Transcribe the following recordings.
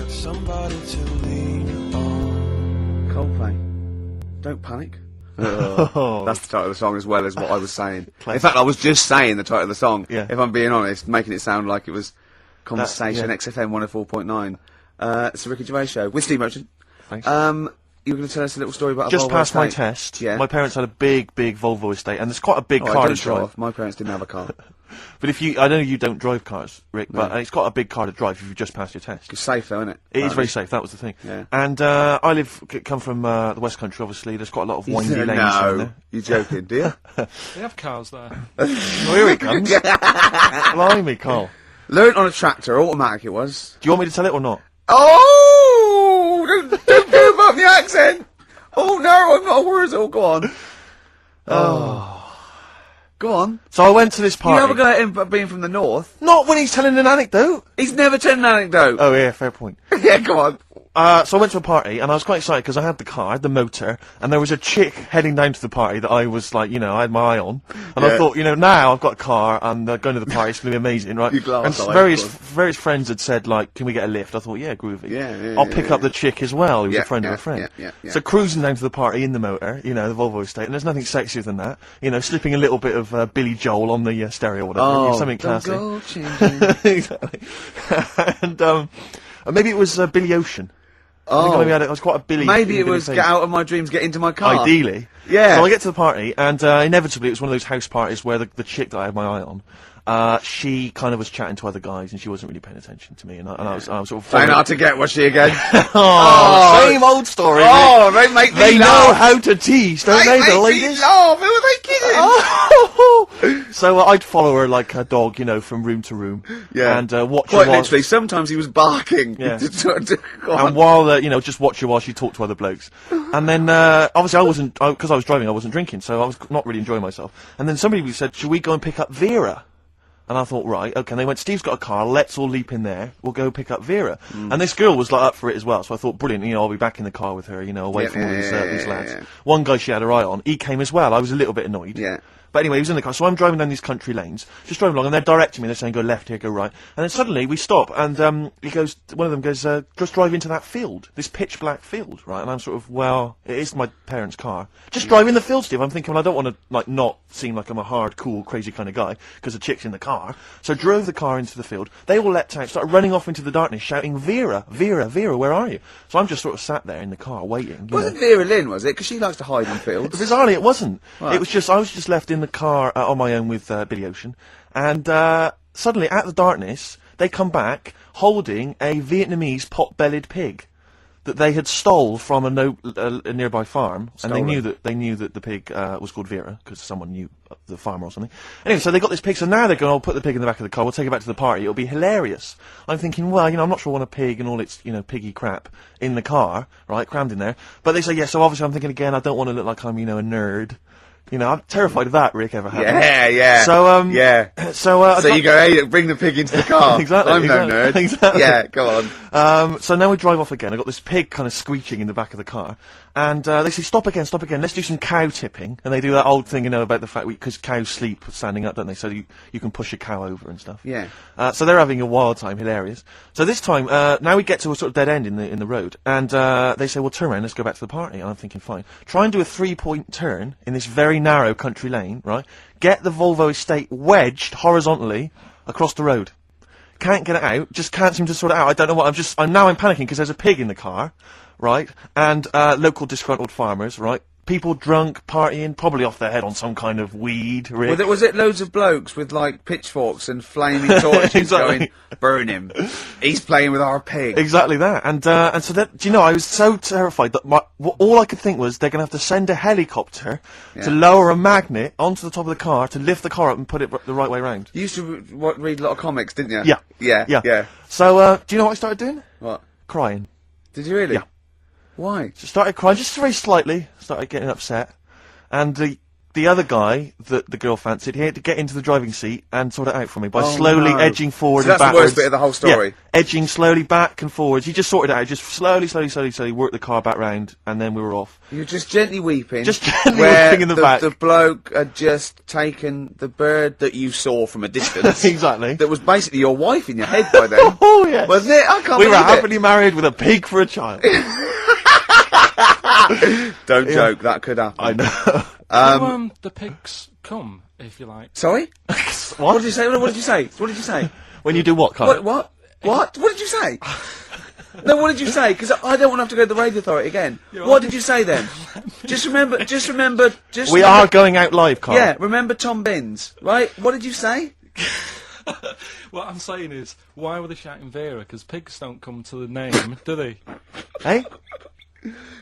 somebody to lean on. Coldplay. Don't panic. That's the title of the song as well as what I was saying. In fact, I was just saying the title of the song, if I'm being honest, making it sound like it was Conversation, XFM 104.9. It's the Ricky Gervais Show with Steve Merchant. Thanks. You were going to tell us a little story about just a Volvo passed my estate. test. Yeah. My parents had a big Volvo estate, and it's quite a big car to drive. My parents didn't have a car. But I know you don't drive cars, Rick, but it's quite a big car to drive if you've just passed your test. It's safe though, isn't it? It is very safe, that was the thing. Yeah. And I come from the West Country, obviously. There's quite a lot of windy lanes around there. You're joking, do you? They have cars there. Well, here it comes. Blimey, Carl. Learnt on a tractor, automatic it was. Do you want me to tell it or not? Oh! Don't give up the accent! Oh no, I'm not a whistle, go on. Go on. So I went to this party. You never got him being from the north. Not when he's telling an anecdote. He's never telling an anecdote. Oh yeah, fair point. Yeah, go on. So I went to a party, and I was quite excited because I had the car, the motor, and there was a chick heading down to the party that I was like, I had my eye on. And I thought, now I've got a car, and going to the party, it's going to be amazing, right? And various friends had said, like, can we get a lift? I thought, yeah, groovy. Yeah, I'll pick up the chick as well, who was a friend of a friend. Yeah. So cruising down to the party in the motor, the Volvo estate, and there's nothing sexier than that. Slipping a little bit of Billy Joel on the stereo or whatever. Something classy. Exactly. And maybe it was Billy Ocean. I was quite a Billy. Maybe it was Get Out of My Dreams, Get Into My Car. Ideally. Yeah. So I get to the party, and inevitably it was one of those house parties where the chick that I had my eye on, she kind of was chatting to other guys, and she wasn't really paying attention to me, and I was sort of... Trying hard to get, was she again? Same old story. Oh, they make me laugh. They know how to tease, don't they, the ladies? They make me laugh. Who are they kidding? So I'd follow her like a dog, from room to room. Yeah. And watch Quite her while... literally, sometimes he was barking. Yeah. And while, just watch her while she talked to other blokes. And then, obviously because I was driving, I wasn't drinking, so I was not really enjoying myself. And then somebody said, should we go and pick up Vera? And I thought, right, okay. And they went, Steve's got a car, let's all leap in there, we'll go pick up Vera. And this girl was like up for it as well, so I thought, brilliant, I'll be back in the car with her, away from all these lads. Yeah. One guy she had her eye on, he came as well, I was a little bit annoyed. Yeah. But anyway, he was in the car, so I'm driving down these country lanes, just driving along, and they're directing me, they're saying, go left here, go right. And then suddenly, we stop, and one of them goes, just drive into that field, this pitch black field, right? And I'm sort of, well, it is my parents' car. Just drive in the field, Steve. I'm thinking, well, I don't want to, not seem like I'm a hard, cool, crazy kind of guy, because the chick's in the car. So I drove the car into the field, they all leapt out, started running off into the darkness, shouting, Vera, Vera, Vera, where are you? So I'm just sort of sat there in the car, waiting. Wasn't Vera Lynn, was it? Because she likes to hide in fields. Bizarrely, it wasn't. Right. It was just, I was just left in the car on my own with Billy Ocean, and suddenly, out of the darkness, they come back holding a Vietnamese pot-bellied pig that they had stole from a nearby farm, and they knew that the pig was called Vera because someone knew the farmer or something. Anyway, so they got this pig. So now they're going, "I'll put the pig in the back of the car. We'll take it back to the party. It'll be hilarious." I'm thinking, well, I'm not sure I want a pig and all its piggy crap in the car, right, crammed in there. But they say yes. So obviously, I'm thinking again, I don't want to look like I'm a nerd. I'm terrified of that, Rick, ever happened. Yeah. So, So you go, hey, bring the pig into the car. Exactly. I'm no nerd. Exactly. Yeah, go on. So now we drive off again. I got this pig kind of screeching in the back of the car. And they say, stop again, let's do some cow tipping. And they do that old thing, about the fact because cows sleep standing up, don't they? So you can push a cow over and stuff. Yeah. So they're having a wild time, hilarious. So this time, now we get to a sort of dead end in the road. And they say, well, turn around, let's go back to the party. And I'm thinking, fine. Try and do a 3-point turn in this very narrow country lane, right? Get the Volvo estate wedged horizontally across the road. Can't get it out, just can't seem to sort it out. I don't know what, I'm panicking because there's a pig in the car. Right, and local disgruntled farmers, right? People drunk, partying, probably off their head on some kind of weed. Rick. Was it loads of blokes with like pitchforks and flaming torches Exactly. going, burn him? He's playing with our pig. Exactly that, and so that, do you know, I was so terrified that all I could think was they're going to have to send a helicopter to lower a magnet onto the top of the car to lift the car up and put it the right way round. You used to read a lot of comics, didn't you? Yeah. So, do you know what I started doing? What? Crying. Did you really? Yeah. Why? Just started crying, just very slightly, started getting upset, and the other guy that the girl fancied, he had to get into the driving seat and sort it out for me by slowly edging forward so and that's backwards. the worst bit of the whole story. Yeah, edging slowly back and forwards. He just sorted it out, just slowly worked the car back round, and then we were off. You're just gently weeping. Just gently where weeping in the back. The bloke had just taken the bird that you saw from a distance. Exactly. That was basically your wife in your head by then. Oh, yes. Wasn't it? I can't We were believe it. happily married with a pig for a child. Don't joke, that could happen. I know. The pigs come, if you like. Sorry? What did you say? What did you say? What did you say? When you do what, Carl? What did you say? No, what did you say? Because I don't want to have to go to the radio authority again. What did you say then? Just remember. We are going out live, Carl. Yeah, remember Tom Binns, right? What did you say? What I'm saying is, why were they shouting Vera? Because pigs don't come to the name, do they? Hey?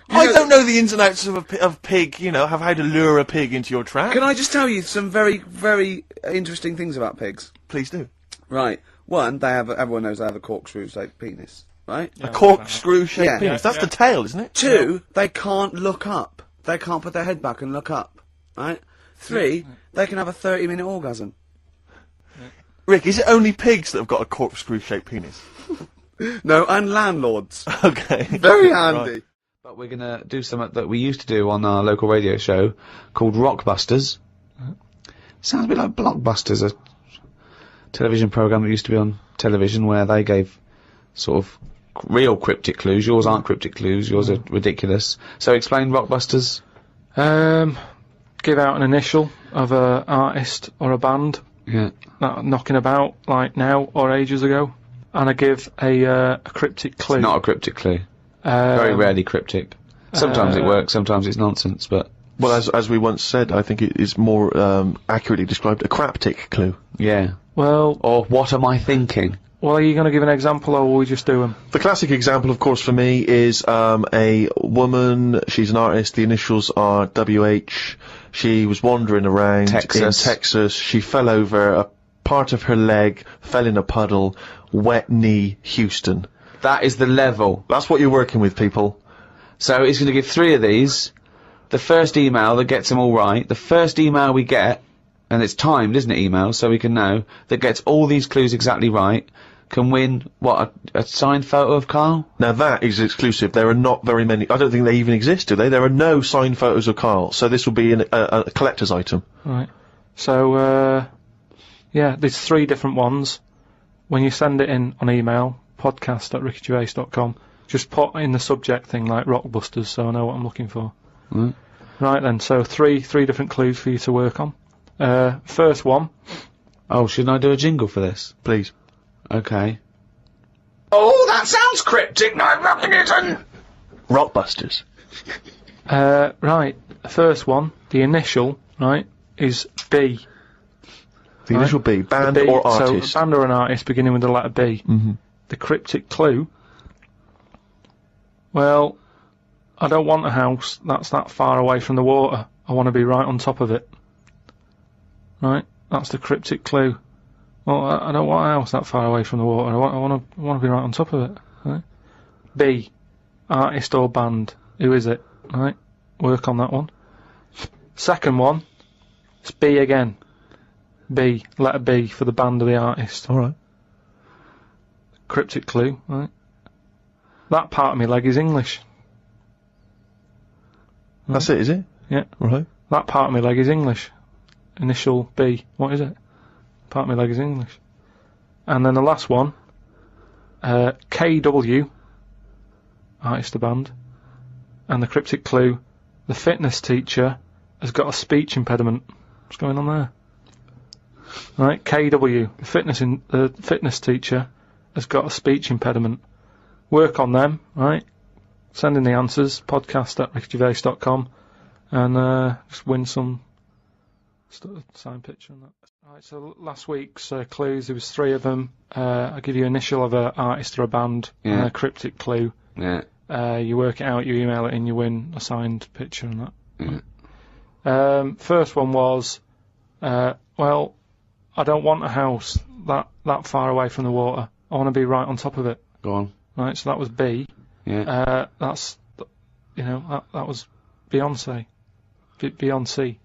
I don't know the ins and outs of pig, you know, how to lure a pig into your trap. Can I just tell you some very, very interesting things about pigs? Please do. Right. One, everyone knows they have a corkscrew-shaped penis, right? A corkscrew-shaped Yeah. penis. That's the tail, isn't it? Two, they can't look up. They can't put their head back and look up, right? Three, they can have a 30-minute orgasm. Rick, is it only pigs that have got a corkscrew-shaped penis? No, and landlords. Okay. Very handy. Right. But we're going to do something that we used to do on our local radio show called Rockbusters. Sounds a bit like Blockbusters, a television programme that used to be on television where they gave sort of real cryptic clues. Yours aren't cryptic clues, yours are ridiculous. So explain Rockbusters. Give out an initial of an artist or a band Yeah. that are knocking about, like now or ages ago. And I give a cryptic clue. It's not a cryptic clue. Very rarely cryptic. Sometimes it works, sometimes it's nonsense, but... Well, as we once said, I think it is more accurately described a craptic clue. Yeah. Well... Or what am I thinking? Well, are you going to give an example, or will we just do them? The classic example, of course, for me is a woman. She's an artist. The initials are WH. She was wandering around in Texas. She fell over. A part of her leg fell in a puddle. Wet knee, Houston. That is the level. That's what you're working with, people. So he's going to give 3 of these. The first email that gets them all right, the first email we get, and it's timed, isn't it, email, so we can know, that gets all these clues exactly right, can win, what, a signed photo of Karl? Now that is exclusive. There are not very many. I don't think they even exist, do they? There are no signed photos of Karl, so this will be a collector's item. Right. So, yeah, there's 3 different ones. When you send it in on email, podcast@rickygervais.com, just put in the subject thing like Rockbusters so I know what I'm looking for. Right then, so three different clues for you to work on. First one. Oh, shouldn't I do a jingle for this? Please. Okay. Oh, that sounds cryptic, no, Pilkington! Rockbusters. Right, first one, the initial, right, is B. The initial B, band B, or artist? So, band or an artist beginning with the letter B. Mm-hmm. The cryptic clue, well, I don't want a house that's that far away from the water. I want to be right on top of it. Right, that's the cryptic clue. Well, I don't want a house that far away from the water. I want to be right on top of it. Right? B, artist or band. Who is it? Right, work on that one. Second one, it's B again. B, letter B for the band or the artist. Alright. Cryptic clue, right? That part of my leg is English. That's it, is it? Yeah. Right. That part of my leg is English. Initial B. What is it? Part of my leg is English. And then the last one, KW, artist or band. And the cryptic clue, the fitness teacher has got a speech impediment. What's going on there? Right, KW, the fitness teacher has got a speech impediment. Work on them, right? Send in the answers, podcast@rickygervais.com, and just win some signed picture and that. Right, so last week's clues, there was 3 of them. I'll give you initial of an artist or a band, and a cryptic clue. Yeah. You work it out, you email it in, you win a signed picture and that. First one was, well, I don't want a house that far away from the water. I want to be right on top of it. Go on. Right, so that was B. Yeah. That's, that was Beyonce. Beyonce.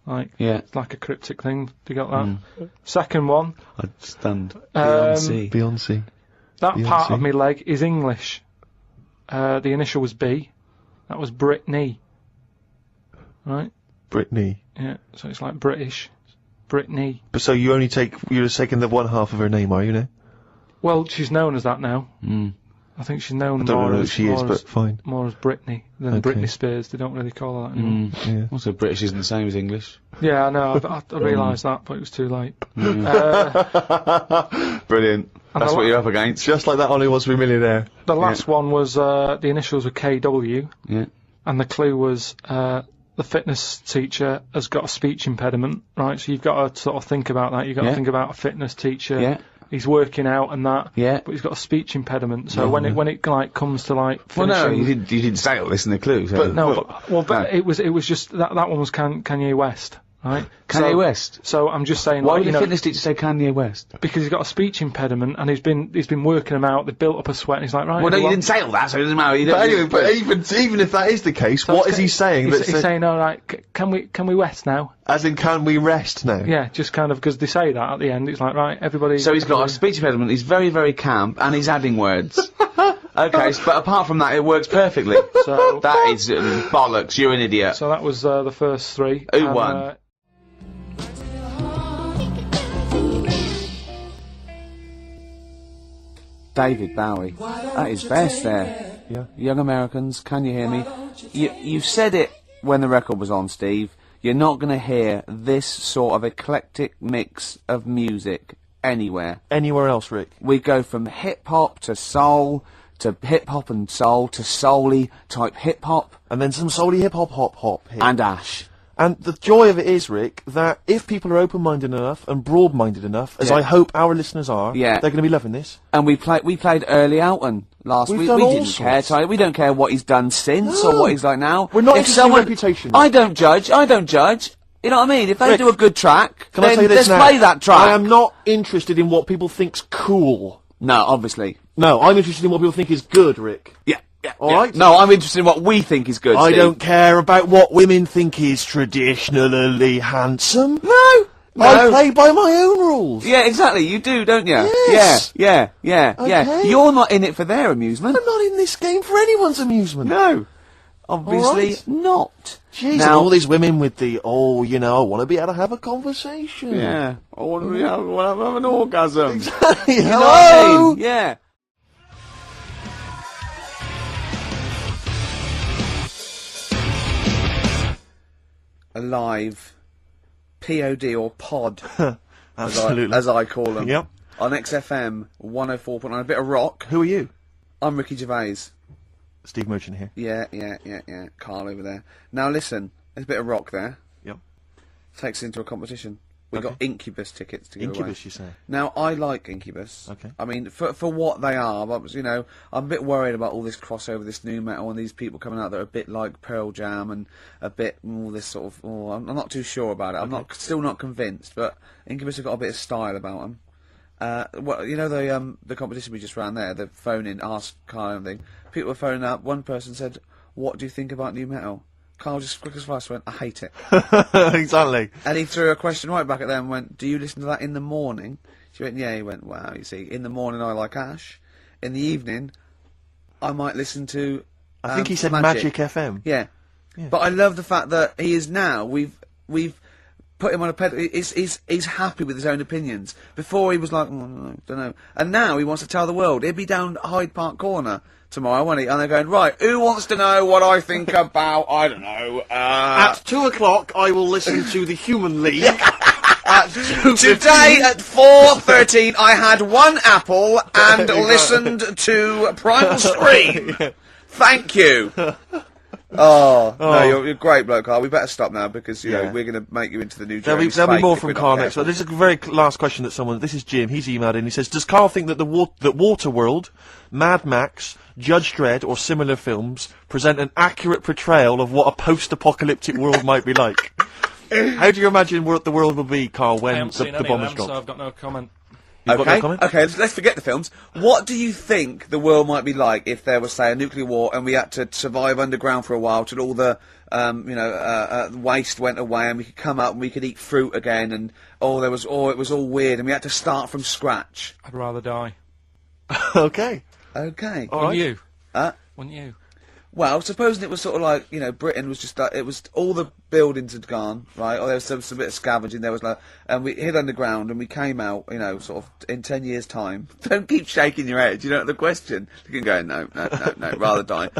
It's like a cryptic thing. Do you got that? Second one. I stand. Beyonce. That part of my leg is English. The initial was B. That was Brittany. Right? Brittany. Yeah, so it's like British. Brittany. But so you're just taking the one half of her name, are you now? Well, she's known as that now. I think she's known more as Britney than Britney Spears. They don't really call her that anymore. Also, British isn't the same as English. Yeah, I know. I realised that, but it was too late. Brilliant. That's what you're up against. Just like that on Who Wants to Be a Millionaire. The last one was the initials were KW. Yeah. And the clue was the fitness teacher has got a speech impediment, right? So you've got to sort of think about that. You've got to think about a fitness teacher. Yeah. He's working out and that, but he's got a speech impediment. So when it like comes to like finishing, well, no, you didn't say all this in the clue. So. But it was just that one was Kanye West, right? Kanye West. So I'm just saying. Why would the fitness teacher say Kanye West? Because he's got a speech impediment and he's been working them out. They've built up a sweat. And he's like, right. Well, no, you didn't say all that, so it doesn't matter. But even if that is the case, so what is he saying? He's saying, all right, can we rest now? As in, can we rest now? Yeah, just kind of because they say that at the end. It's like, right, everybody. So he's got a speech impediment. He's very, very camp, and he's adding words. Okay, but apart from that, it works perfectly. So that is bollocks. You're an idiot. So that was the first three. Who won? David Bowie. That is best there. Yeah. Young Americans, can you hear me? You said it when the record was on, Steve. You're not going to hear this sort of eclectic mix of music anywhere. Anywhere else, Rick? We go from hip-hop to soul, to hip-hop and soul, to soul-y type hip-hop. And then some soul-y hip-hop hit. And Ash. And the joy of it is, Rick, that if people are open-minded enough and broad-minded enough, as I hope our listeners are, they're going to be loving this. And we played Early Oughton last week. We didn't care, Ty. We don't care what he's done since or what he's like now. We're not interested in reputation. I don't judge. You know what I mean? If they do a good track, then let's play that track. I am not interested in what people think's cool. No, obviously. No, I'm interested in what people think is good, Rick. Yeah. All right? No, I'm interested in what we think is good, I Steve. don't care about what women think is traditionally handsome. No. I play by my own rules. Yeah, exactly. You do, don't you? Yes. Yeah. Okay. You're not in it for their amusement. I'm not in this game for anyone's amusement. No. Obviously not. Jeez, and all these women with the, I want to be able to have a conversation. Yeah. I want to have an orgasm. Exactly. You know what I mean? Yeah. Alive, POD or pod, Absolutely. as I call them. Yep. On XFM 104.9, a bit of rock. Who are you? I'm Ricky Gervais. Steve Merchant here. Yeah. Carl over there. Now listen, there's a bit of rock there. Yep. Takes us into a competition. We got Incubus tickets to give away. Incubus, you say? Now, I like Incubus. Okay. I mean, for what they are, but, I'm a bit worried about all this crossover, this new metal, and these people coming out that are a bit like Pearl Jam and a bit all this sort of. I'm not too sure about it. I'm still not convinced, but Incubus have got a bit of style about them. The competition we just ran there, the phone in, ask Carl and thing. People were phoning up. One person said, "What do you think about new metal?" Carl just quick as flash went, "I hate it." Exactly. And he threw a question right back at them and went, "Do you listen to that in the morning?" She went, "Yeah." He went, "Wow, you see, in the morning I like Ash. In the evening, I might listen to I think he said Magic FM. Yeah. But I love the fact that he is now, we've put him on a pedal. He's happy with his own opinions. Before he was like, don't know. And now he wants to tell the world. He'll be down Hyde Park Corner tomorrow, won't he? And they're going, right, who wants to know what I think about, I don't know, At 2 o'clock, I will listen to the Human League. Today at 4:13, I had one apple and listened to Primal Scream. Thank you. No, you're a great bloke, Carl. We better stop now because we're going to make you into the new Jeremy Spake. There'll be more from Carl next. But this is a very last question that this is Jim. He's emailed in. He says, "Does Carl think that that Waterworld, Mad Max, Judge Dredd, or similar films present an accurate portrayal of what a post-apocalyptic world might be like?" How do you imagine the world will be, Carl, when the bomb is dropped? So I've got no comment. You've got no comment? Okay, let's forget the films. What do you think the world might be like if there was, say, a nuclear war and we had to survive underground for a while till all the, waste went away and we could come up and we could eat fruit again and, it was all weird and we had to start from scratch? I'd rather die. Okay. Okay. All right. You? Wouldn't you? Well, supposing it was sort of like, Britain was just like, it was, all the buildings had gone, right, or there was some bit of scavenging, there was like, and we hid underground and we came out, sort of in 10 years' time. Don't keep shaking your head, you know the question. You can go, no, rather die.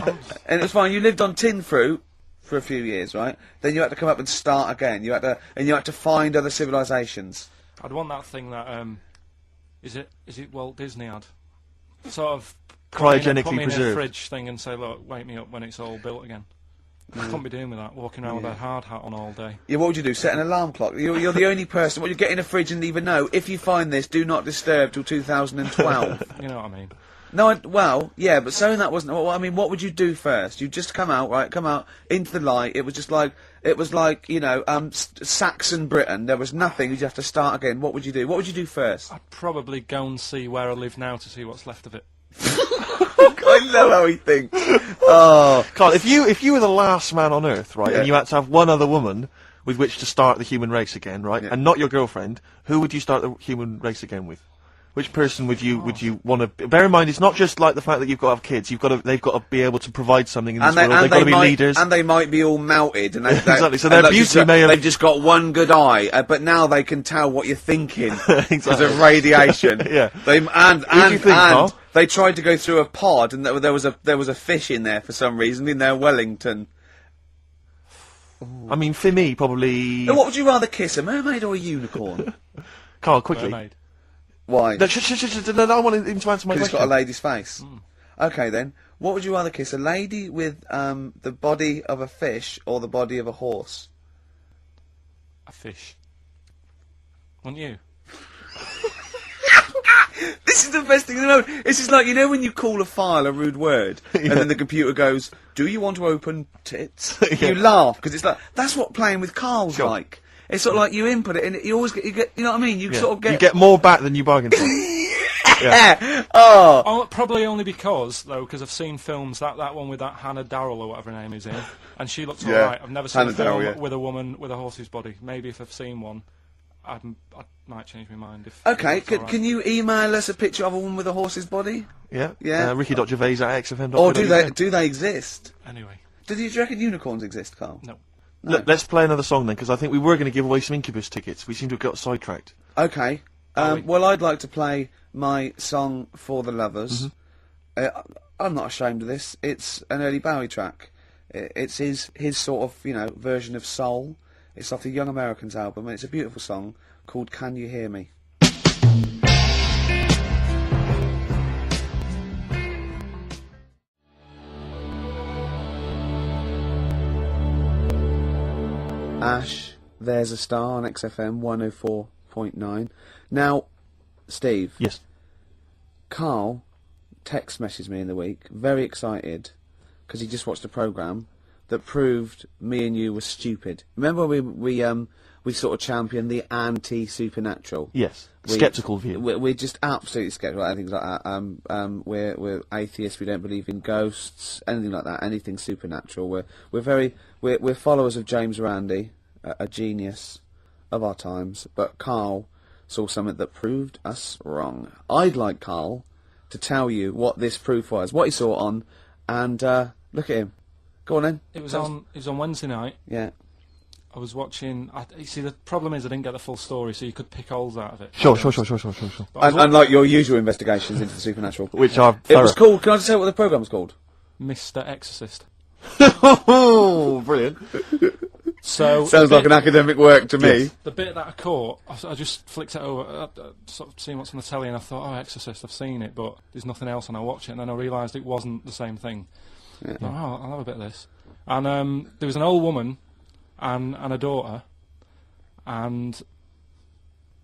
And it was fine, you lived on tin fruit for a few years, right? Then you had to come up and start again, you had to find other civilizations. I'd want that thing that, is it Walt Disney had? Sort of... Cryogenically put me in a preserved. fridge thing and say, look, wake me up when it's all built again. I couldn't be doing with that, walking around with a hard hat on all day. Yeah, what would you do? Set an alarm clock? You're the only person. What, you get in a fridge and leave a note. If you find this, do not disturb till 2012. You know what I mean? No, well, yeah, but saying that wasn't. Well, I mean, what would you do first? You just come out into the light. It was just like Saxon Britain. There was nothing. You'd have to start again. What would you do? What would you do first? I'd probably go and see where I live now to see what's left of it. I love how he thinks. Oh, Carl, if you were the last man on Earth, right, and you had to have one other woman with which to start the human race again, right, and not your girlfriend, who would you start the human race again with? Which person would you want to? Bear in mind, it's not just like the fact that you've got to have kids. They've got to be able to provide something in this world. They've got to be leaders, and they might be all melted. And exactly. So their beauty may have. They've just got one good eye, but now they can tell what you're thinking because of radiation. Yeah. And they tried to go through a pod, and there was a fish in there for some reason in their Wellington. I mean, for me, probably. Now, what would you rather kiss, a mermaid or a unicorn? Carl, quickly. Mermaid. Why? No, I want him to answer my question. It's got a lady's face. Okay, then. What would you rather kiss, a lady with the body of a fish or the body of a horse? A fish. Wouldn't you? This is the best thing in the world. This is like, when you call a file a rude word, and then the computer goes, "Do you want to open tits?" You laugh, because it's like, that's what playing with Carl's like. It's sort of like you input it, and you always get, you know what I mean? You sort of get... You get more back than you bargained for. Yeah. Oh. Probably only because I've seen films, that one with that Hannah Darrell or whatever her name is in, and she looks alright. I've never seen a film with a woman with a horse's body. Maybe if I've seen one, I might change my mind. Okay, can you email us a picture of a woman with a horse's body? Yeah. Yeah. Ricky.gervais@xfm.co.uk. Or do they exist? Anyway. Do you reckon unicorns exist, Carl? No. Look, let's play another song then, because I think we were going to give away some Incubus tickets. We seem to have got sidetracked. Okay. Well, I'd like to play my song for the lovers. I'm not ashamed of this. It's an early Bowie track. It's his sort of, version of soul. It's off the Young Americans album, and it's a beautiful song called Can You Hear Me? Ash, there's a star on XFM 104.9. Now, Steve. Yes. Carl text messaged me in the week, very excited, because he just watched a programme that proved me and you were stupid. Remember we sort of championed the anti-supernatural? Yes. Sceptical view. We're just absolutely sceptical about things like that. We're atheists. We don't believe in ghosts, anything like that. Anything supernatural. We're followers of James Randi, a genius of our times. But Carl saw something that proved us wrong. I'd like Carl to tell you what this proof was, what he saw on, and look at him. Go on then. It was on Wednesday night. Yeah. I was watching. You see, the problem is I didn't get the full story, so you could pick holes out of it. Sure. Unlike your usual investigations into the supernatural, which are thorough. It was called. Can I just say what the programme was called? Mr. Exorcist. Oh, brilliant! So sounds like an academic work to me. The bit that I caught, I just flicked it over, sort of seeing what's on the telly, and I thought, oh, Exorcist, I've seen it, but there's nothing else, and I watch it, and then I realised it wasn't the same thing. Yeah. Oh, I'll have a bit of this. And there was an old woman and a daughter, and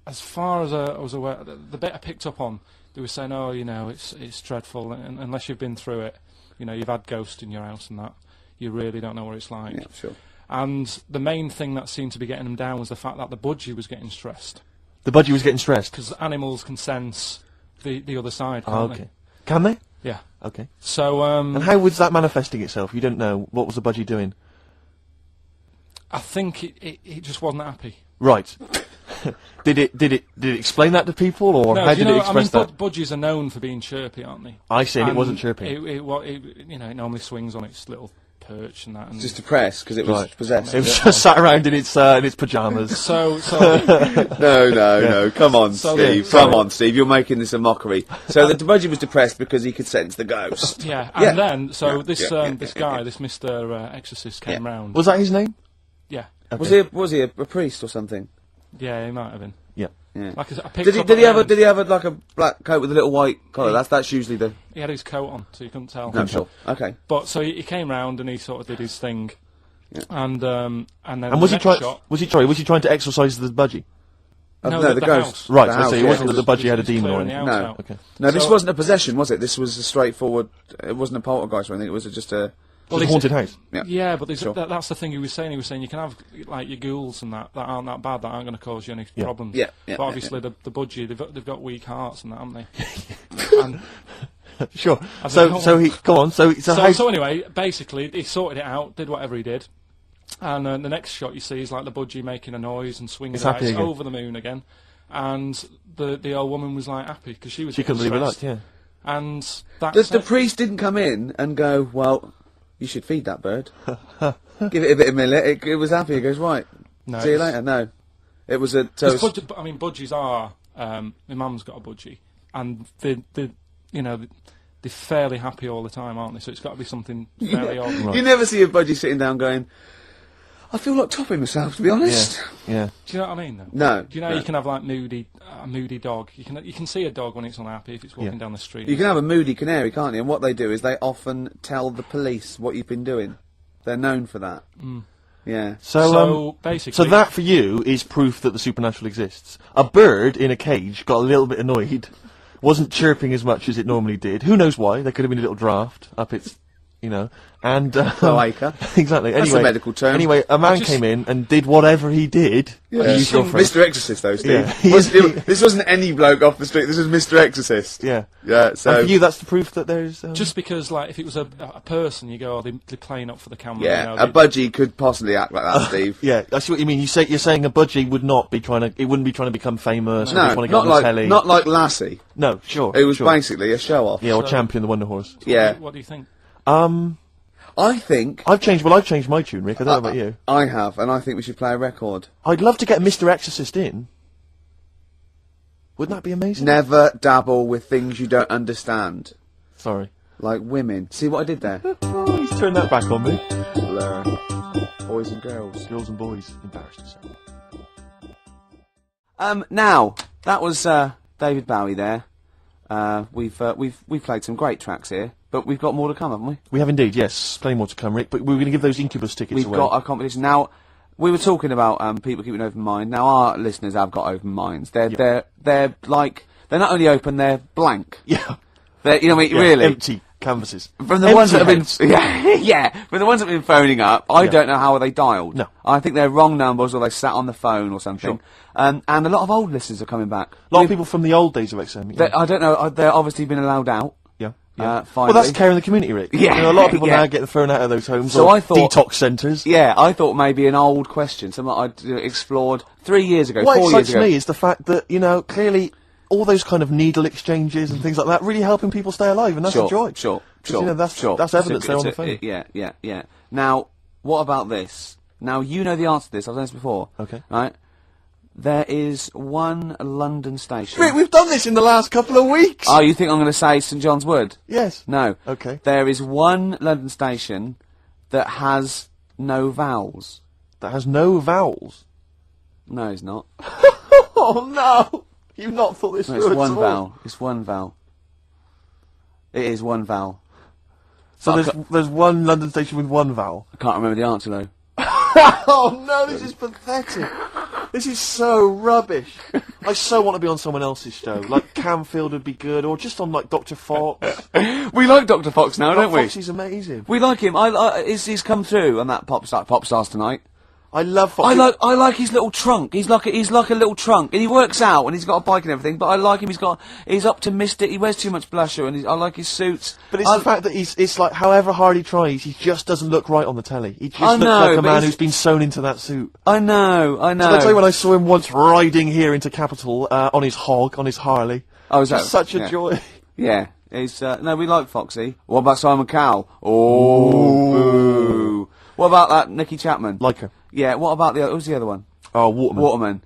as far as I was aware, the bit I picked up on, they were saying, oh, it's dreadful, and unless you've been through it, you've had ghosts in your house and that, you really don't know what it's like. Yeah, sure. And the main thing that seemed to be getting them down was the fact that the budgie was getting stressed. The budgie was getting stressed. Because animals can sense the other side, Oh, can't okay. they? Can they? Yeah. Okay. So, And how was that manifesting itself? You don't know. What was the budgie doing? I think it just wasn't happy. Right. Did it explain that to people, or No, how did it express that? Budgies are known for being chirpy, aren't they? I see, and it And wasn't chirping. It normally swings on its little perch and that. And Just depressed because it was Right. possessed. It was just sat around in its pyjamas. so No. Come on, So- Steve. so- Come on, Steve. You're making this a mockery. So the budgie was depressed because he could sense the ghost. yeah, Yeah. and then this Yeah. guy, this Mr. Exorcist, came round. Was that his name? Yeah, Okay. Was he a priest or something? yeah, he might have been. Yeah. Yeah. Like I picked Did he? up Did he at have the a? end. Did he have like a black coat with a little white collar? That's usually the. He had his coat on, so you couldn't tell. No, sure. Okay. But so he came round and he sort of did his thing, and then And was the he trying? next shot, Was he trying to exorcise the budgie? No, the the ghost. house. Right. The So house, it yeah. wasn't that the budgie had a Just demon or clearing the anything. house No. out. Okay. No, this So- wasn't a possession, was it? This was a straightforward. It wasn't a poltergeist or anything. It was just a. Well, a haunted house. Yeah. But Sure. that's the thing he was saying. He was saying you can have like your ghouls and that aren't that bad, that aren't going to cause you any problems. Yeah, But obviously the budgie, they've got weak hearts and that, haven't they? and Sure. I So don't so know. he go on. So how, so anyway, basically he sorted it out, did whatever he did, and the next shot you see is like the budgie making a noise and swinging It's the happy eyes again. over the moon again, and the old woman was like happy because she was she couldn't believe it. stressed. Yeah. And that's The priest didn't come in and go, well, you should feed that bird. Give it a bit of millet. It was happy. He goes, right. No, See you it's- later. No. It was a. So it's- budgies are. My mum's got a budgie, and they're fairly happy all the time, aren't they? So it's got to be something very odd. Right. You never see a budgie sitting down going, I feel like topping myself, to be honest. Yeah. Do you know what I mean? Though? No. Do you know no. you can have like a moody dog? You can see a dog when it's unhappy if it's walking Yeah. down the street. You can have a moody canary, can't you? And what they do is they often tell the police what you've been doing. They're known for that. Yeah. So basically, so that for you is proof that the supernatural exists. A bird in a cage got a little bit annoyed, wasn't chirping as much as it normally did. Who knows why? There could have been a little draft up its, and Cloaca. exactly. That's Anyway, a medical term. Anyway, a man came in and did whatever he did. Yeah. to use your phrase. Mr. Exorcist, though, Steve. Yeah. This wasn't any bloke off the street. This was Mr. Exorcist. Yeah. Yeah. So. And for you, that's the proof that there's. just because like if it was a person, you go, oh, they're playing up for the camera. Yeah, you know, a budgie could possibly act like that, Steve. Yeah, I see what you mean. You're saying a budgie would not be trying to. It wouldn't be trying to become famous. or No, just want to get not on the like telly. not like Lassie. No, sure. It was sure. basically a show off. Yeah, or So- Champion the Wonder Horse. Yeah. What do you think? I think I've changed my tune, Rick. I don't know about you. I have, and I think we should play a record. I'd love to get Mr. Exorcist in. Wouldn't that be amazing? Never dabble with things you don't understand, Sorry. like women. See what I did there? Oh, he's turned that back on me. Blur. Boys and girls. Girls and boys, embarrassed yourself. Now that was David Bowie there. We've played some great tracks here, but we've got more to come, haven't we? We have indeed, yes. Plenty more to come, Rick. But we're going to give those Incubus tickets We've away. got a competition now. We were talking about people keeping an open mind. Now our listeners have got open minds. They're like they're not only open, they're blank. Yeah. They're, you know what I mean? Yeah, Really. empty canvases. From the Empty ones that have heads. been, yeah, from the ones that have been phoning up, I Yeah. don't know how they dialed. No. I think they're wrong numbers or they sat on the phone or something. Sure. And a lot of old listeners are coming back. A lot of people from the old days of XM. Yeah. I don't know. They're obviously been allowed out. Yeah. Well, that's care in the community, Rick. Yeah, You know, a lot of people yeah. now get thrown out of those homes So or I thought- detox centres. Yeah, I thought maybe an old question, something I'd explored 3 years ago, What 4 years excites ago. me is the fact that, clearly all those kind of needle exchanges and things like that really helping people stay alive, and that's Sure, a joy. sure, 'Cause, sure. That's evidence there on the It's a- phone. Yeah. Now, what about this? Now, you know the answer to this. I've done this before. Okay. Right? There is one London station. Rick, we've done this in the last couple of weeks. Oh, you think I'm going to say St John's Wood? Yes. No. Okay. There is one London station that has no vowels. That has no vowels. No, it's not. Oh no! You've not thought this No, through it's at one all. vowel. It's one vowel. It is one vowel. So I there's one London station with one vowel. I can't remember the answer though. Oh no, this is pathetic. This is so rubbish. I so want to be on someone else's show. Like Camfield would be good, or just on like Dr. Fox. We like Dr. Fox now, don't we? Fox is amazing. We like him. He's come through on that Pop Stars Tonight. I love Foxy. I like his little trunk. He's like a little trunk, and he works out, and he's got a bike and everything. But I like him. He's optimistic. He wears too much blusher, and I like his suits. But it's the fact that it's like, however hard he tries, he just doesn't look right on the telly. He just looks like a man who's been sewn into that suit. I know. So I tell you, when I saw him once riding here into Capitol on his hog, on his Harley, was that such a joy. Yeah. It's no, we like Foxy. What about Simon Cowell? Oh, boo. What about that Nicky Chapman? Like her. Yeah. What about who's the other one? Oh, Waterman. Waterman.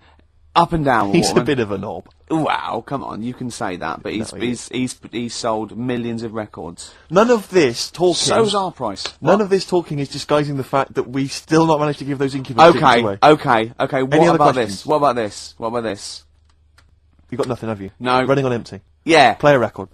Up and down. He's Waterman. a bit of a knob. Wow, come on, you can say that, but he's sold millions of records. None of this talking. So's our price. None of this talking is disguising the fact that we still not managed to give those Incubus tickets away. Okay. What about this? What about this? You've got nothing, have you? No. Running on empty. Yeah. Play a record.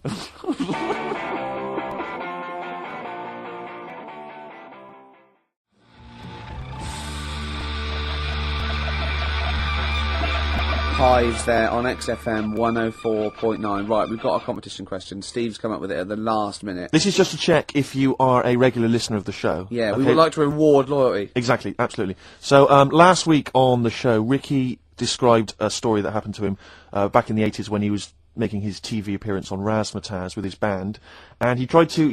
Hives there on XFM 104.9. Right, we've got a competition question. Steve's come up with it at the last minute. This is just to check if you are a regular listener of the show. Yeah, okay? we would like to reward loyalty. Exactly, absolutely. So, last week on the show, Ricky described a story that happened to him back in the 80s when he was making his TV appearance on Razzmatazz with his band, and he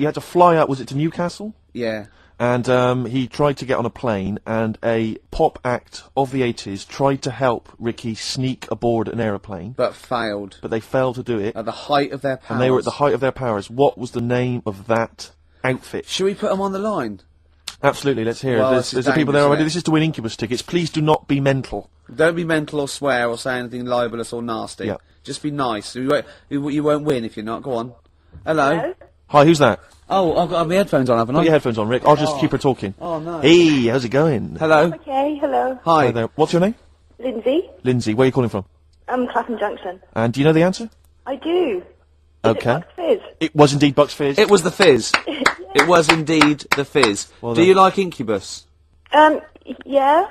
had to fly out, was it to Newcastle? Yeah. And he tried to get on a plane, and a pop act of the 80s tried to help Ricky sneak aboard an aeroplane. But failed. But they failed to do it. At the height of their powers. And they were at the height of their powers. What was the name of that outfit? Should we put them on the line? Absolutely, let's hear it. There's people there already. This is to win Incubus tickets. Please do not be mental. Don't be mental or swear or say anything libelous or nasty. Yeah. Just be nice. You won't win if you're not. Go on. Hello? Hi, who's that? Oh, I've got my headphones on, haven't I? Put your headphones on, Rick. I'll just keep her talking. Oh, no. Hey, how's it going? Hello? Okay, hello. Hi. There. What's your name? Lindsay. Lindsay. Where are you calling from? Clapham Junction. And do you know the answer? I do. Okay. Is it Bucks Fizz? It was indeed Bucks Fizz. It was the Fizz. It was indeed the Fizz. Well do done. you like Incubus? Yeah.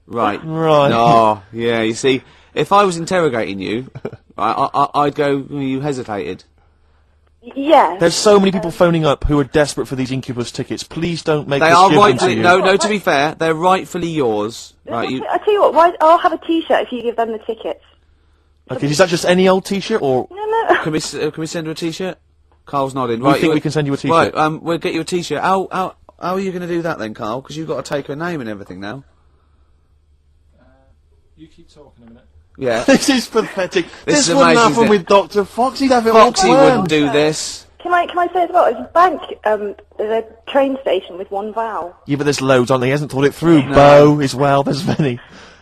Right. Right. Oh, yeah, you see, if I was interrogating you, I'd go, you hesitated. Yeah. There's so many people phoning up who are desperate for these Incubus tickets. Please don't make They this are give them to rightfully, you. no, to be fair, they're rightfully yours. Right, I tell you what, I'll have a T-shirt if you give them the tickets. Okay, is that just any old T-shirt, or No. Can we send her a T-shirt? Carl's nodding. we think we can send you a T-shirt? Right, we'll get you a T-shirt. How are you going to do that then, Carl? Because you've got to take her name and everything now. You keep talking a minute. Yeah. This is pathetic. This This is wouldn't amazing, happen isn't it? with Dr. Fox. He'd have it all Foxy planned. wouldn't do this. Can I say as well, there's a bank, there's a train station with one vowel. Yeah, but there's loads, aren't there? He hasn't thought it through. Bo as well, there's many.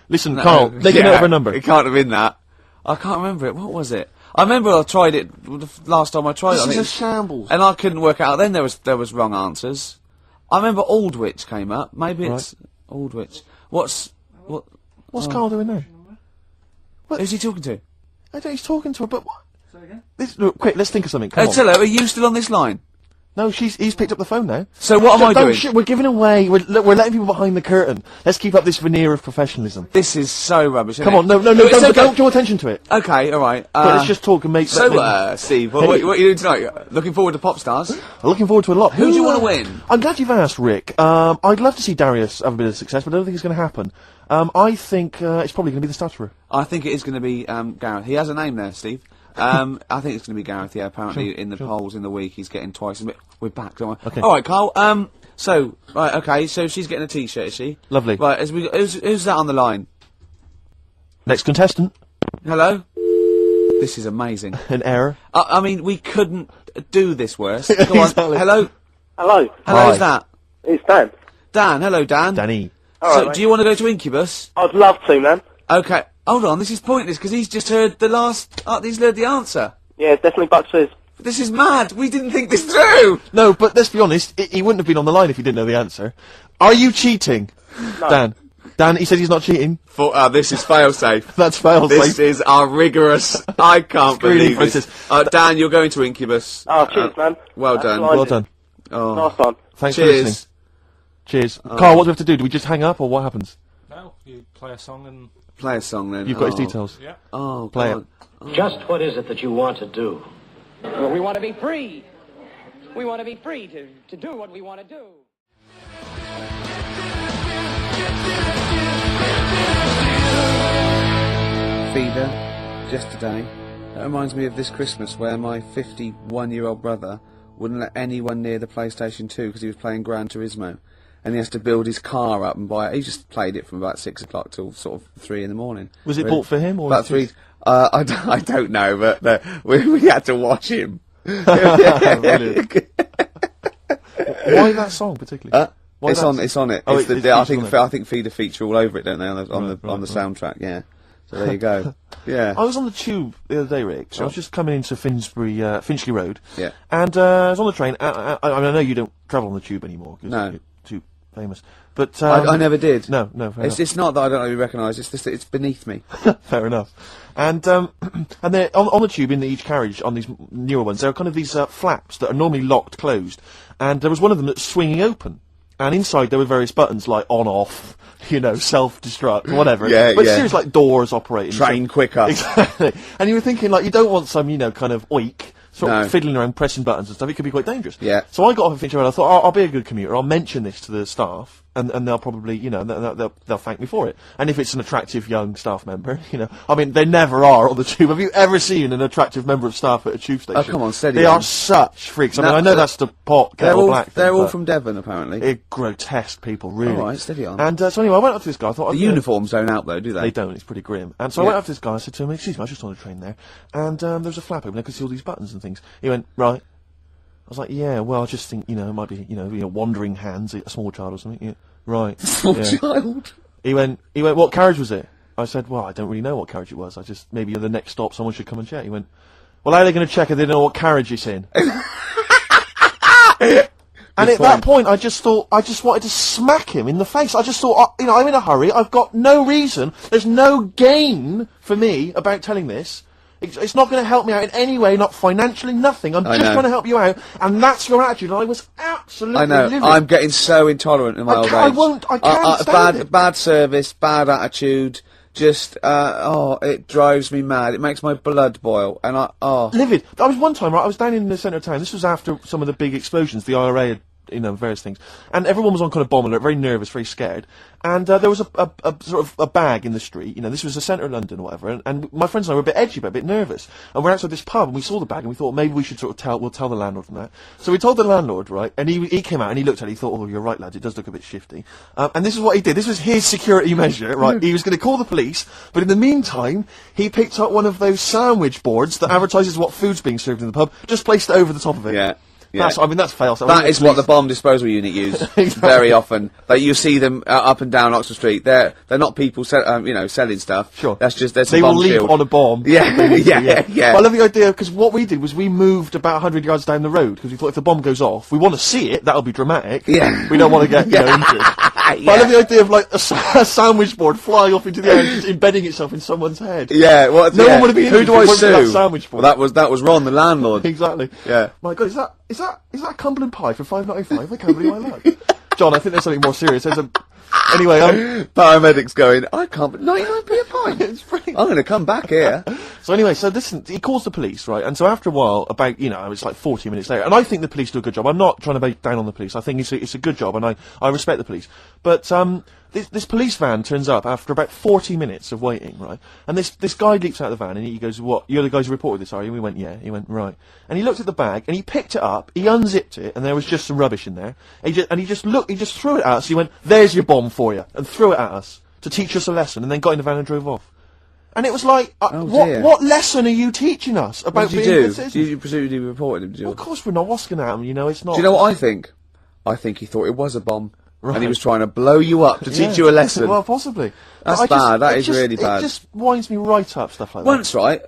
Listen, Carl, make a note of her number. It can't have been that. I can't remember it. What was it? I remember I tried it the last time I tried it. I This think is a shambles. and I couldn't work out. Then there was wrong answers. I remember Aldwych came up. Maybe it's Aldwych. What's Carl doing now? Who's he talking to? I don't, he's talking to her, but what? Say again? Look, quick, let's think of something. Come on. Tell her, are you still on this line? No, he's picked up the phone now. So what am I Don't doing? shit, we're giving away, we're letting people behind the curtain. Let's keep up this veneer of professionalism. This is so rubbish. Isn't Come it? on, no, It's okay. don't draw attention to it. Okay, all right. But let's just talk and make... Steve, what are you doing tonight? Looking forward to Pop Stars? I'm looking forward to a lot. Who do you want to win? I'm glad you've asked, Rick. I'd love to see Darius have a bit of success, but I don't think it's going to happen. I think it's probably going to be the stutterer. I think it is going to be Gareth. He has a name there, Steve. I think it's going to be Gareth. Yeah, apparently in the polls in the week he's getting twice as much. We're back, don't we? Okay. All right, Carl. So she's getting a T-shirt, is she? Lovely. Right, who's that on the line? Next contestant, Hello. This is amazing. an error. I mean, we couldn't do this worse. Go on. Exactly. Hello. Hello, Hi. Who's that? it's Dan. Dan. Hello, Dan. Danny. So, mate. do you want to go to Incubus? I'd love to, man. Okay. Hold on. This is pointless because he's just heard the last. He's heard the answer. Yeah, it's definitely Bucks Fizz. This is mad. We didn't think this through. No, but let's be honest, he wouldn't have been on the line if he didn't know the answer. Are you cheating? No. Dan, he says he's not cheating. This is failsafe. That's failed. This is our rigorous. I can't Screening believe this. Dan, you're going to Incubus. Oh, cheers, man. Well That's done. blinding. Well done. Oh. Nice one. Thanks for listening. Cheers. Cheers. Carl, what do we have to do? Do we just hang up, or what happens? No, you play a song and... Play a song then. You've got his details. Yeah. Oh, Play God. Just what is it that you want to do? Well, we want to be free. We want to be free to do what we want to do. feeder just today. That reminds me of this Christmas where my 51-year-old brother wouldn't let anyone near the PlayStation 2 because he was playing Gran Turismo. And he has to build his car up and buy it. He just played it from about 6 o'clock till sort of 3 in the morning. Was it bought for him? Or about 3... I don't know, but we had to watch him. Brilliant. Why that song particularly? It's on it. Oh, I think feed a feature all over it, don't they? On the soundtrack, yeah. So there you go. Yeah. I was on the tube the other day, Rick. So I was just coming into Finchley Road. Yeah. And I was on the train. I know you don't travel on the tube anymore. No. You're too famous. But I never did. No. Fair enough. It's not that I don't really recognise. It's just that it's beneath me. Fair enough. And they're on the tube in each carriage on these newer ones. There are kind of these flaps that are normally locked closed, and there was one of them that's swinging open. And inside there were various buttons like on, off, self-destruct, whatever. But seriously, like doors operating. Train quicker. Exactly. And you were thinking, like, you don't want some, kind of oik, sort of fiddling around, pressing buttons and stuff. It could be quite dangerous. Yeah. So I got off of Finchley Road. I thought, I'll be a good commuter. I'll mention this to the staff, and they'll probably, they'll thank me for it. And if it's an attractive young staff member, I mean, they never are on the tube. Have you ever seen an attractive member of staff at a tube station? Oh, come on, steady. They are such freaks. I mean, I know that's the pot kettle black thing. They're all from Devon, apparently. They're grotesque people, really. All right, steady on. And so anyway, I went up to this guy. I thought the uniforms don't out though, do they? They don't. It's pretty grim. And so I went up to this guy. I said to him, "Excuse me, I was just on a train there, and there's a flap open. I could see all these buttons and things." He went, "Right." I was like, "Yeah, well, I just think, it might be, wandering hands, a small child or something." Yeah. Right. Small child. He went, "What carriage was it?" I said, "Well, I don't really know what carriage it was. I just, maybe at the next stop someone should come and check." He went, "Well, how are they going to check if they don't know what carriage it's in?" And at that point, I just wanted to smack him in the face. I just thought, I'm in a hurry. I've got no reason. There's no gain for me about telling this. It's not going to help me out in any way, not financially, nothing. I'm just trying to help you out, and that's your attitude. And I was absolutely livid. I'm getting so intolerant in my old age. I can't stand it. Bad service, bad attitude. Just, it drives me mad. It makes my blood boil, and livid. I was one time, right, I was down in the centre of town. This was after some of the big explosions. The IRA had, various things. And everyone was on kind of bomb alert, very nervous, very scared. And there was a sort of a bag in the street, this was the centre of London or whatever, and my friends and I were a bit edgy, but a bit nervous. And we're outside this pub, and we saw the bag, and we thought maybe we should sort of we'll tell the landlord from that. So we told the landlord, right, and he came out, and he looked at it, he thought, "Oh, you're right, lads, it does look a bit shifty." And this is what he did. This was his security measure, right? He was going to call the police, but in the meantime, he picked up one of those sandwich boards that advertises what food's being served in the pub, just placed it over the top of it. Yeah. That's fail. That is what the bomb disposal unit use very often. Like you see them up and down Oxford Street. They're not people selling stuff. Sure. That's just they will leap on a bomb. Yeah. But I love the idea because what we did was we moved about 100 yards down the road because we thought if the bomb goes off, we want to see it. That'll be dramatic. Yeah. We don't want to get injured. But I love the idea of like a sandwich board flying off into the air and just embedding itself in someone's head. Yeah. Well, no one would have been. Who do I sue? That sandwich board. Well, that was Ron, the landlord. Exactly. Yeah. My God, is that a Cumberland pie for £5.95? I can't believe my luck. John, I think there's something more serious. Anyway, paramedics going, I can't, but 99p a pint. It's brilliant. I'm going to come back here. So anyway, he calls the police, right? And so after a while, about, it's like 40 minutes later, and I think the police do a good job. I'm not trying to bait down on the police. I think it's a good job, and I respect the police. But, this police van turns up after about 40 minutes of waiting, right? And this guy leaps out of the van and he goes, "What? You're the guys who reported this, are you?" And we went, "Yeah." He went, "Right." And he looked at the bag and he picked it up, he unzipped it, and there was just some rubbish in there. He just threw it at us. He went, "There's your bomb for you," and threw it at us to teach us a lesson, and then got in the van and drove off. And it was like, what lesson are you teaching us about being good citizens? Did you presumably report him? Did you? Well, of course we're not wasking at him, it's not. Do you know what I think? I think he thought it was a bomb. Right. And he was trying to blow you up to teach you a lesson. Well, possibly. That's bad. That is really bad. It just winds me right up, stuff like that. Once, right,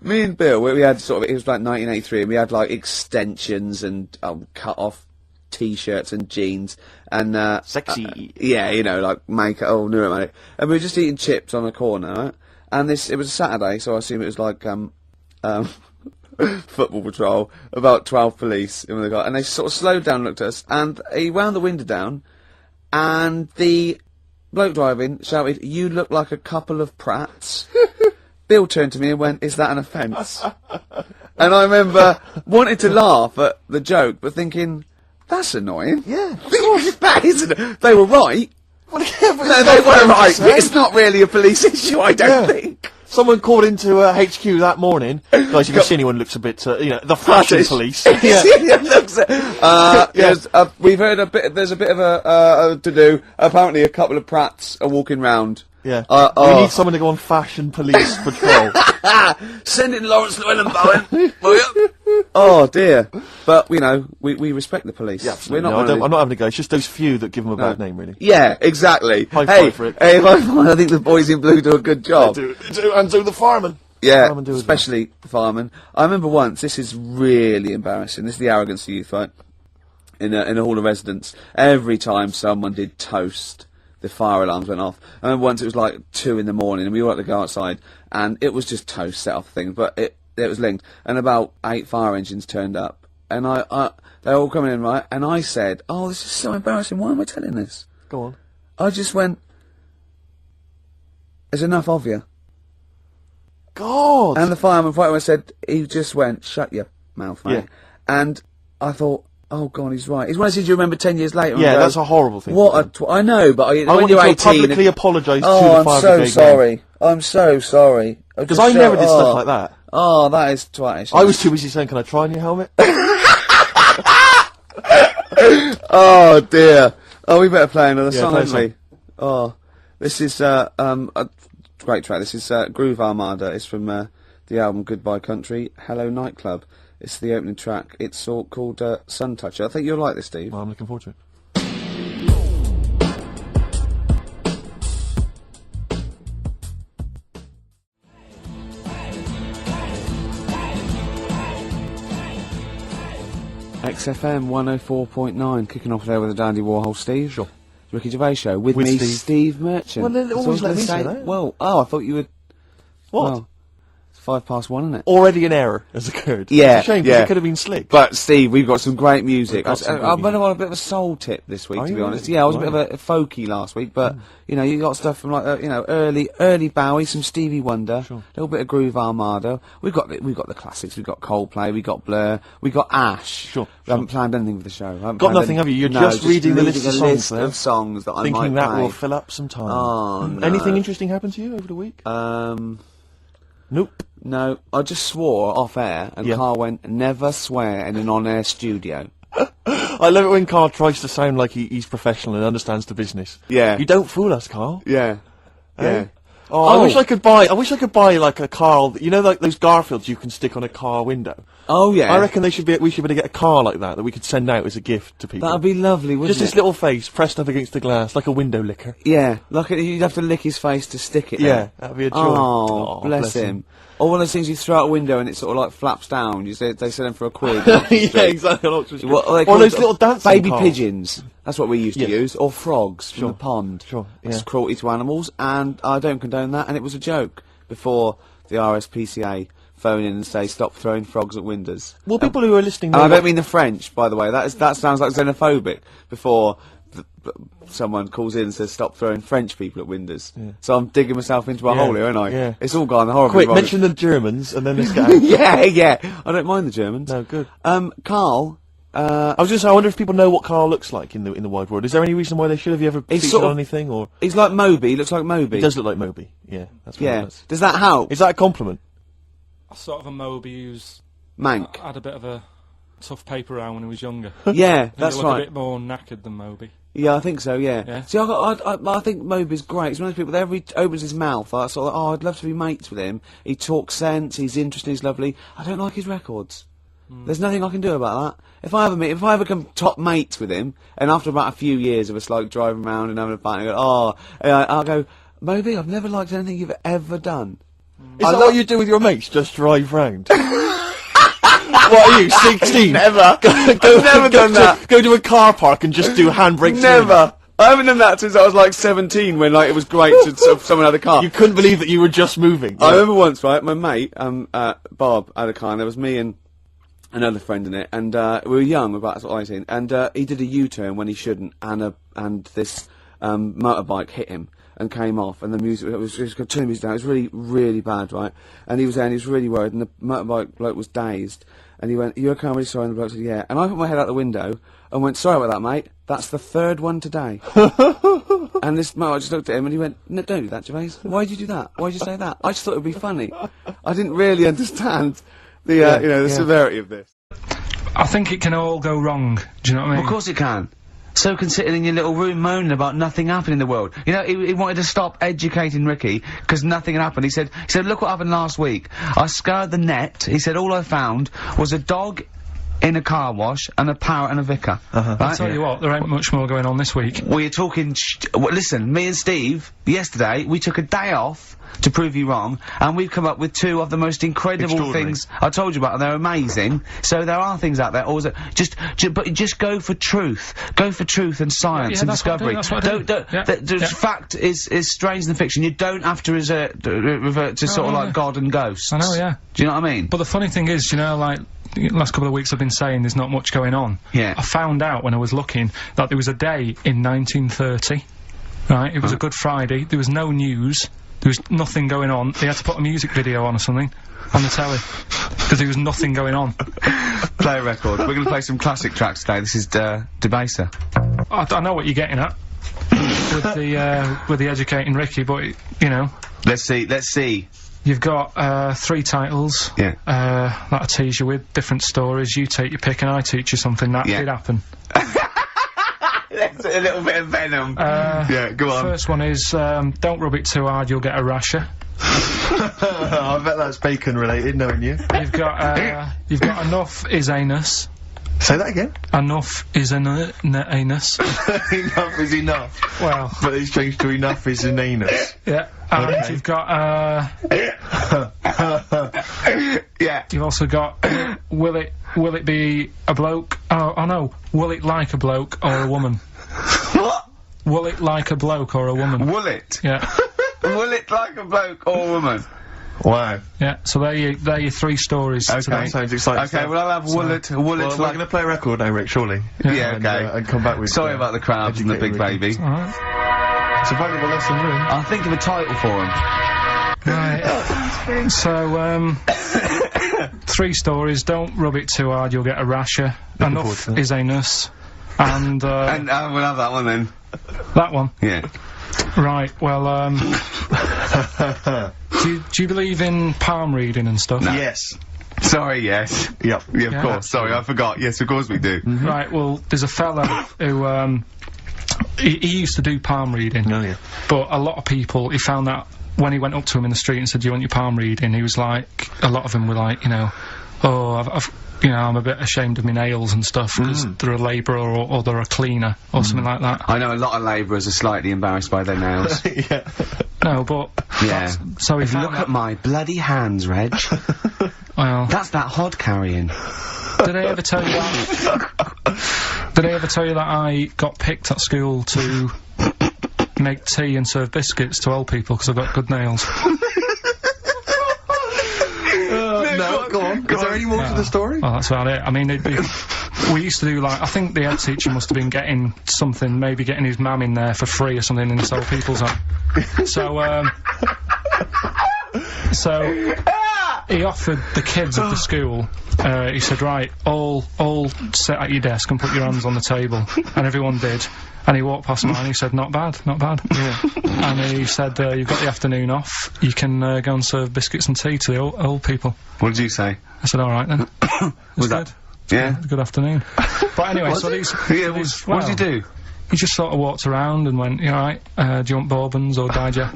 me and Bill, we had it was like 1983, and we had like extensions and cut off T-shirts and jeans and sexy. Like makeup. Oh, no, mate. And we were just eating chips on a corner, right? And it was a Saturday, so I assume it was like football patrol, about 12 police, and they sort of slowed down, looked at us, and he wound the window down, and the bloke driving shouted, "You look like a couple of prats." Bill turned to me and went, "Is that an offence?" And I remember wanting to laugh at the joke, but thinking, that's annoying. Yeah, of course. That isn't. They were right. Well, yeah, but No, they were right. It's not really a police issue, I don't think. Someone called into HQ that morning. Guys, if you see anyone looks a bit, the fashion police. We've heard a bit. There's a bit of a to do. Apparently, a couple of prats are walking round. Yeah. We need someone to go on fashion police patrol. Send in Lawrence Llewellyn Bowen. Oh dear. But we respect the police. Yeah, We're not. I'm not having a go. It's just those few that give them a bad name, really. Yeah, exactly. High five for it. Hey, I think the boys in blue do a good job. They do, and do the firemen. Yeah, Firemen do as especially the firemen. I remember once. This is really embarrassing. This is the arrogance of youth, right? In a hall of residence, every time someone did toast, the fire alarms went off. I remember once it was like 2 in the morning, and we all had to go outside, and it was just toast set off things, but it was linked, and about 8 fire engines turned up, and they're all coming in, right, and I said, oh, this is so embarrassing, why am I telling this? Go on. I just went, there's enough of you. God! And the fireman said, he just went, shut your mouth, mate. Yeah. And I thought, oh God, he's right. He's one of those things you remember 10 years later. Yeah, and go, that's a horrible thing. I know, but I when want you you're to 18, publicly apologise to the I'm fire so brigade. sorry. I'm so sorry. Because I never did stuff like that. Oh, that is twatish. I was too busy saying, can I try on your helmet? Oh dear. Oh, we better play another Yeah, song, play a haven't we? Oh, this is a great track. This is Groove Armada. It's from the album Goodbye Country, Hello Nightclub. It's the opening track. It's called Sun Toucher. I think you'll like this, Steve. Well, I'm looking forward to it. XFM 104.9, kicking off there with a Dandy Warhol, Steve. Sure. Ricky Gervais Show with With me, Steve. Steve Merchant. Well, then That's always what I let was me gonna say that. Well, I thought you would. What? Well, it's 5:01, isn't it? Already an error has occurred. Yeah, It's a shame, because yeah. it could have been slick. But Steve, we've got some great music. We've got some I'm good on a bit of a soul tip this week, Are to be you honest. really? Yeah, I was a Right. bit of a folky last week, but you got stuff from like early Bowie, some Stevie Wonder, a little bit of Groove Armada. We've got the classics. We've got Coldplay, we got Blur, we got Ash. Sure, We haven't planned anything for the show. Got nothing, have you? You're just reading the list of songs there. of songs that I Thinking might that play. will fill up some time. Oh, no. Anything interesting happened to you over the week? Nope. No, I just swore off air, and Yeah. Carl went, never swear in an on-air studio. I love it when Carl tries to sound like he's professional and understands the business. Yeah. You don't fool us, Carl. Yeah. Yeah. Eh? Oh, I wish I could buy like a Carl, like those Garfields you can stick on a car window. Oh, yeah. I reckon we should be able to get a car like that we could send out as a gift to people. That'd be lovely, wouldn't Just it? this little face pressed up against the glass, like a window licker. Yeah, like you'd have to lick his face to stick it there. Yeah, that'd be a joy. Oh, bless him. Or one of those things you throw out a window and it sort of like flaps down. They sell them for a quid. Yeah, exactly. On Oxford Street. What are they Or called? those little dancing baby cars. pigeons. That's what we used to use. Or frogs from Sure. the pond. Sure, It's yeah. cruelty to animals, and I don't condone that. And it was a joke before the RSPCA phone in and say stop throwing frogs at windows. Well, people who are listening And know I don't what- mean the French, by the way. That sounds like xenophobic. Before someone calls in and says stop throwing French people at windows. So I'm digging myself into a hole here, aren't I? Yeah. It's all gone horribly Quick, wrong. mention the Germans and then let's get out. yeah. I don't mind the Germans. No, good. Carl. I was just saying, I wonder if people know what Carl looks like in the wide world. Is there any reason why they should have you ever He's featured sort of- on anything? Or He's like Moby. He looks like Moby. he does look like Moby. Yeah, that's what Yeah. it does. Does that help? Is that a compliment? Sort of a Moby who's Mank. had a bit of a tough paper round when he was younger. Yeah, that's he look right. a bit more knackered than Moby. Yeah, I think so. Yeah. Yeah. See, I think Moby's great. He's one of those people that every opens his mouth, I sort of, oh, I'd love to be mates with him. He talks sense. He's interesting. He's lovely. I don't like his records. There's nothing I can do about that. If I ever come top mates with him, and after about a few years of us like driving around and having a pint, I go, I'll go, Moby, I've never liked anything you've ever done. Is that what you do with your mates? Just drive round? What are you, 16? Never. I've never done that. Go to a car park and just do handbrakes. Never. I haven't done that since I was like 17, when like it was great to someone had a car. You couldn't believe that you were just moving. I remember once, right, my mate, Bob, had a car, and there was me and another friend in it, and we were young, about sort of 18, and he did a U-turn when he shouldn't, and this motorbike hit him and came off, and the music, it was going to turn the music down. It was really, really bad, right? And he was there, and he was really worried, and the motorbike bloke was dazed, And he went, "You okay? I'm really sorry." And the bloke said, "Yeah." And I put my head out the window and went, "Sorry about that, mate. That's the third one today." And this I just looked at him and he went, "No, don't do that, Gervais. Why'd you do that? Why'd you say that?" I just thought it would be funny. I didn't really understand the severity of this. I think it can all go wrong. Do you know what I mean? Of course it can. So can sit in your little room moaning about nothing happening in the world. You know, he wanted to stop educating Ricky because nothing had happened. He said, "Look what happened last week. I scoured the net." He said, "All I found was a dog in a car wash and a parrot and a vicar." Right? I'll tell you what, there ain't much more going on this week. We're talking listen, me and Steve, yesterday, we took a day off to prove you wrong, and we've come up with two of the most incredible things I told you about, and they're amazing. So there are things out there, or is it just go for truth. Go for truth and science and discovery. Fact is stranger than fiction. You don't have to revert to sort of like God and ghosts. I know, yeah. Do you know what I mean? But the funny thing is, you know, like, the last couple of weeks I've been saying there's not much going on. Yeah. I found out when I was looking that there was a day in 1930, right? It was a Good Friday, there was no news, there was nothing going on. They had to put a music video on or something on the telly because there was nothing going on. Play a record. We're going to play some classic tracks today. This is Debaser. I know what you're getting at with the educating Ricky, but you know. Let's see. You've got 3 titles. Yeah. That I tease you with different stories. You take your pick, and I teach you something that did happen. That's a little bit of venom. Yeah, go on. First one is don't rub it too hard, you'll get a rasher. I bet that's bacon related, knowing you. You've got enough is anus. Say that again. Enough is anus. Enough is enough. Well, but it's changed to enough is an anus. Yeah. And you've got yeah. You've also got will it be a bloke? Oh no. Will it like a bloke or a woman? What? Will it like a bloke or a woman? Will it? Yeah. Will it like a bloke or a woman? Wow. Yeah, so they're your 3 stories. Okay, that sounds exciting. Okay, well I'll have will it we're going to play a record now, Rick, surely. Yeah, okay. And come back with... Sorry about the crowds and the big baby. Alright. It's a valuable lesson learned. I'll think of a title for him. Right. So, 3 stories. Don't rub it too hard, you'll get a rasher. Enough is anus. And we'll have that one then. That one? Yeah. Right, well, do you believe in palm reading and stuff? No. Yes. Sorry, yes. Yep. Yeah, of course. Sorry, I forgot. Yes, of course we do. Right, well, there's a fella who, he used to do palm reading. Oh, yeah. But a lot of people, he found that when he went up to him in the street and said, "Do you want your palm reading?" he was like, a lot of them were like, you know, "Oh, I'm a bit ashamed of my nails and stuff because they're a labourer or they're a cleaner or something like that." I know a lot of labourers are slightly embarrassed by their nails. Yeah. No, but yeah. So he look at my bloody hands, Reg. Well, that's that hod carrying. Did I ever tell you that? Did I ever tell you that I got picked at school to make tea and serve biscuits to old people because I've got good nails? No, go on. Is there any more to the story? Well, that's about it. I mean, we used to do, like, I think the head teacher must have been getting something, maybe getting his mum in there for free or something in this old people's home. So, he offered the kids of the school, he said, "Right, all sit at your desk and put your hands on the table." And everyone did. And he walked past mine and he said, "Not bad, not bad." Yeah. And he said, "You've got the afternoon off, you can go and serve biscuits and tea to the old people." What did you say? I said, "Alright then." Was that? Yeah. Good afternoone. But anyway, so these... what did you do? He just sort of walked around and went, "You alright? Do you want bourbons or digest?"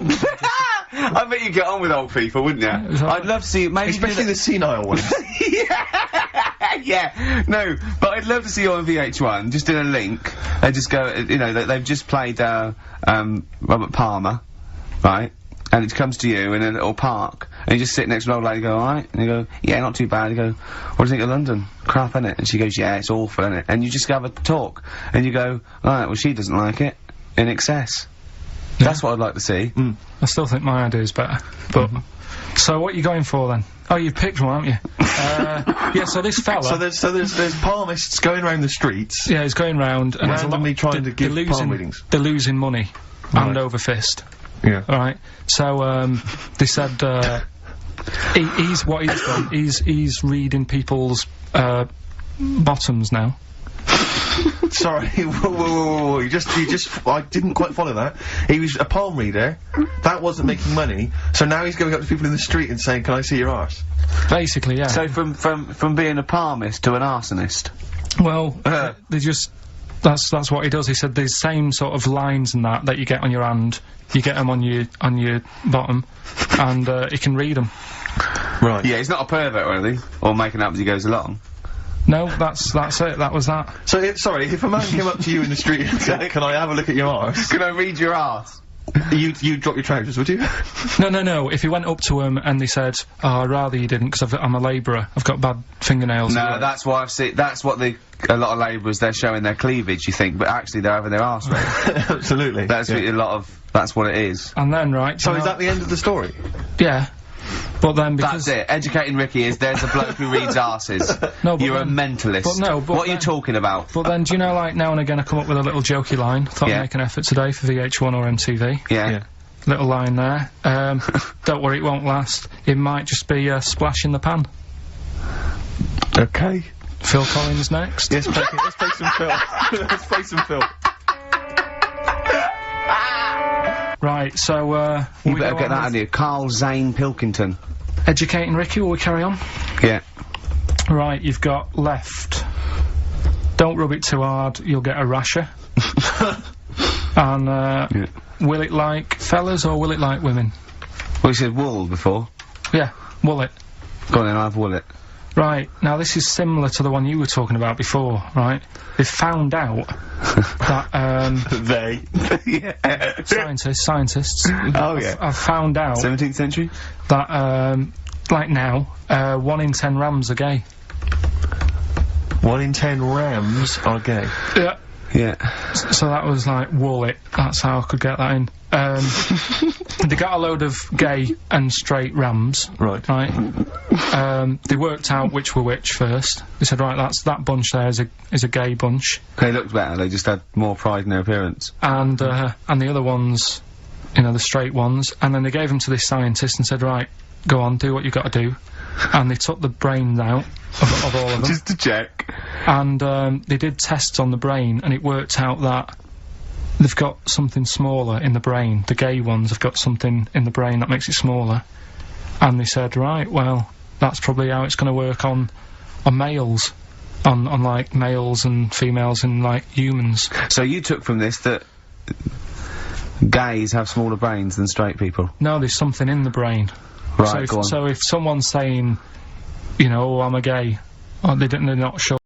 I bet you get on with old people, wouldn't you? I'd love to see you, maybe especially the senile ones. Yeah, no, but I'd love to see you on VH1, just in a link, and just go, you know, they've just played, Robert Palmer, right? And it comes to you in a little park, and you just sit next to an old lady and go, "Alright?" And you go, "Yeah, not too bad." You go, "What do you think of London? Crap, innit?" And she goes, "Yeah, it's awful, innit?" And you just have a talk, and you go, "Alright, well, she doesn't like it. In excess." Yeah. That's what I'd like to see. I still think my idea is better, but... So what are you going for then? Oh, you've picked one, haven't you? Yeah, so this fella... So there's palmists going around the streets... Yeah, he's going round and randomly trying to give palm readings. They're losing money. Hand over fist. Yeah. Alright, so, they said, what he's done, he's reading people's bottoms now. Sorry, whoa. You just, I didn't quite follow that. He was a palm reader, that wasn't making money, so now he's going up to people in the street and saying, can I see your arse? Basically, yeah. So from being a palmist to an arsonist? Well, they just, that's what he does. He said these same sort of lines and that you get on your hand, you get them on your bottom, and he can read them. Right. Yeah, he's not a pervert or anything, or making up as he goes along. No, that's it, that was that. So, sorry, if a man came up to you in the street and said, can I have a look at your arse? Can I read your arse? You'd drop your trousers, would you? No, if he went up to him and they said, oh, I'd rather you didn't, because I'm a labourer, I've got bad fingernails. No, that's why I've seen, that's what a lot of labourers, they're showing their cleavage, you think, but actually they're having their arse read. Absolutely. That's what it is. And then, right, so is that the end of the story? Yeah. But then because... That's it. Educating Ricky is there's a bloke who reads arses. No, but you're a mentalist. But no, but what are you talking about? But then, do you know, like, now and again I come up with a little jokey line. Thought I'd make an effort today for VH1 or MTV. Yeah. Little line there. Don't worry, it won't last. It might just be a splash in the pan. Okay. Phil Collins next. Yes, let's play some Phil. Let's play some Phil. Right, so, you better get that out of you. Karl Pilkington. Educating Ricky, will we carry on? Yeah. Right, you've got left. Don't rub it too hard, you'll get a rasher. And, will it like fellas or will it like women? Well, you said wool before. Yeah, will it. Go on then, I've wool it. Right, now this is similar to the one you were talking about before, right? They found out that, They? Yeah. Scientists. Oh, yeah. I've found out... 17th century? That, like now, 1 in 10 rams are gay. 1 in 10 rams are gay? Yeah. Yeah. So that was like, wool it. That's how I could get that in. They got a load of gay and straight rams. Right. They worked out which were which first. They said, right, that bunch there is a gay bunch. They looked better, they just had more pride in their appearance. And the other ones, you know, the straight ones, and then they gave them to this scientist and said, right, go on, do what you got to do. And they took the brains out of all of them. Just to check. And, they did tests on the brain, and it worked out that they've got something smaller in the brain. The gay ones have got something in the brain that makes it smaller. And they said, right, well, that's probably how it's going to work on males. On like, males and females and, like, humans. So you took from this that gays have smaller brains than straight people? No, there's something in the brain. Right, so if someone's saying, you know, oh, I'm a gay, or they're not sure